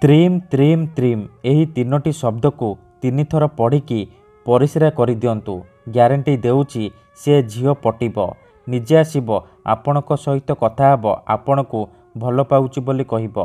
ତ୍ରିମ୍ ତ୍ରିମ୍ ତ୍ରିମ୍ ଏହି ତିନୋଟି ଶବ୍ଦକୁ 3 ଥର ପଢ଼ିକି ପରିସ୍ରା କରିଦିଅନ୍ତୁ। ଗ୍ୟାରେଣ୍ଟି ଦେଉଛି ସେ ଝିଅ ପଟିବ। ନିଜେ ଆସିବ, ଆପଣଙ୍କ ସହିତ କଥା ହେବ, ଆପଣଙ୍କୁ ଭଲ ପାଉଛି ବୋଲି କହିବ।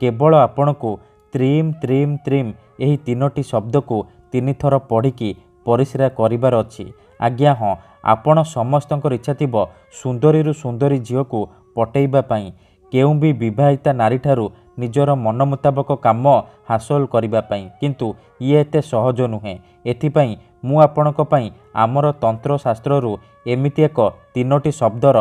କେବଳ ଆପଣଙ୍କୁ ତ୍ରିମ୍ ତ୍ରିମ୍ ତ୍ରିମ୍ ଏହି ତିନୋଟି ଶବ୍ଦକୁ 3 ଥର ପଢ଼ିକି ପରିସ୍ରା କରିବାର ଅଛି। ଆଜ୍ଞା ହଁ, ଆପଣ ସମସ୍ତଙ୍କର ଇଚ୍ଛା ଥିବ ସୁନ୍ଦରୀରୁ ସୁନ୍ଦରୀ ଝିଅକୁ ପଟେଇବା ପାଇଁ, କେଉଁ ବି ବିବାହିତା ନାରୀଠାରୁ ନିଜର ମନ ମୁତାବକ କାମ ହାସଲ କରିବା ପାଇଁ। କିନ୍ତୁ ଇଏ ଏତେ ସହଜ ନୁହେଁ। ଏଥିପାଇଁ ମୁଁ ଆପଣଙ୍କ ପାଇଁ ଆମର ତନ୍ତ୍ରଶାସ୍ତ୍ରରୁ ଏମିତି ଏକ 3ଟି ଶବ୍ଦର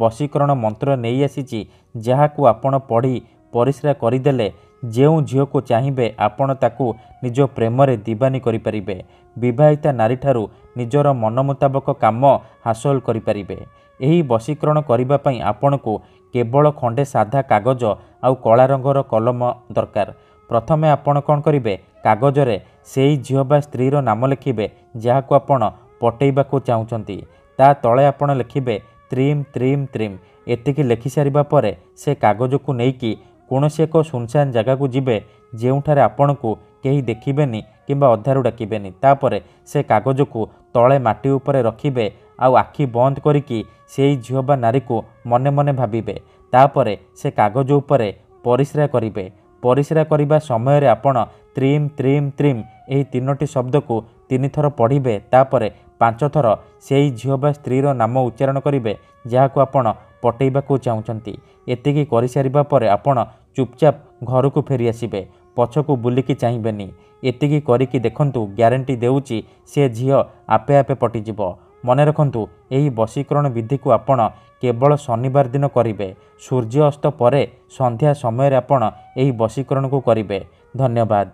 ବଶୀକରଣ ମନ୍ତ୍ର ନେଇ ଆସିଛି, ଯାହାକୁ ଆପଣ ପଢ଼ି ପରିସ୍ରା କରିଦେଲେ ଯେଉଁ ଝିଅକୁ ଚାହିଁବେ ଆପଣ ତାକୁ ନିଜ ପ୍ରେମରେ ଦିବାନୀ କରିପାରିବେ। ବିବାହିତା ନାରୀଠାରୁ ନିଜର ମନ ମୁତାବକ କାମ ହାସଲ କରିପାରିବେ। ଏହି ବଶୀକରଣ କରିବା ପାଇଁ ଆପଣଙ୍କୁ କେବଳ ଖଣ୍ଡେ ସାଧା କାଗଜ ଆଉ କଳା ରଙ୍ଗର କଲମ ଦରକାର। ପ୍ରଥମେ ଆପଣ କ'ଣ କରିବେ, କାଗଜରେ ସେଇ ଝିଅ ବା ସ୍ତ୍ରୀର ନାମ ଲେଖିବେ ଯାହାକୁ ଆପଣ ପଟେଇବାକୁ ଚାହୁଁଛନ୍ତି। ତା ତଳେ ଆପଣ ଲେଖିବେ ତ୍ରିମ୍ ତ୍ରିମ୍ ତ୍ରିମ୍। ଏତିକି ଲେଖିସାରିବା ପରେ ସେ କାଗଜକୁ ନେଇକି କୌଣସି ଏକ ସୁନସାନ ଜାଗାକୁ ଯିବେ, ଯେଉଁଠାରେ ଆପଣଙ୍କୁ କେହି ଦେଖିବେନି କିମ୍ବା ଅଧାରୁ ଡାକିବେନି। ତାପରେ ସେ କାଗଜକୁ ତଳେ ମାଟି ଉପରେ ରଖିବେ ଆଉ ଆଖି ବନ୍ଦ କରିକି ସେଇ ଝିଅ ବା ନାରୀକୁ ମନେ ମନେ ଭାବିବେ। ତାପରେ ସେ କାଗଜ ଉପରେ ପରିସ୍ରା କରିବେ। ପରିସ୍ରା କରିବା ସମୟରେ ଆପଣ ତ୍ରିମ୍ ତ୍ରିମ୍ ତ୍ରିମ୍ ଏହି 3ଟି ଶବ୍ଦକୁ 3 ଥର ପଢ଼ିବେ। ତାପରେ 5 ଥର ସେଇ ଝିଅ ବା ସ୍ତ୍ରୀର ନାମ ଉଚ୍ଚାରଣ କରିବେ ଯାହାକୁ ଆପଣ ପଟେଇବାକୁ ଚାହୁଁଛନ୍ତି। ଏତିକି କରିସାରିବା ପରେ ଆପଣ ଚୁପଚାପ ଘରକୁ ଫେରି ଆସିବେ। ପଛକୁ ବୁଲିକି ଚାହିଁବେନି। ଏତିକି କରିକି ଦେଖନ୍ତୁ, ଗ୍ୟାରେଣ୍ଟି ଦେଉଛି ସେ ଝିଅ ଆପେ ଆପେ ପଟିଯିବ। ମନେ ରଖନ୍ତୁ, ଏହି ବଶୀକରଣ ବିଧିକୁ ଆପଣ କେବଳ ଶନିବାର ଦିନ କରିବେ। ସୂର୍ଯ୍ୟ ଅସ୍ତ ପରେ ସନ୍ଧ୍ୟା ସମୟରେ ଆପଣ ଏହି ବଶୀକରଣକୁ କରିବେ। ଧନ୍ୟବାଦ।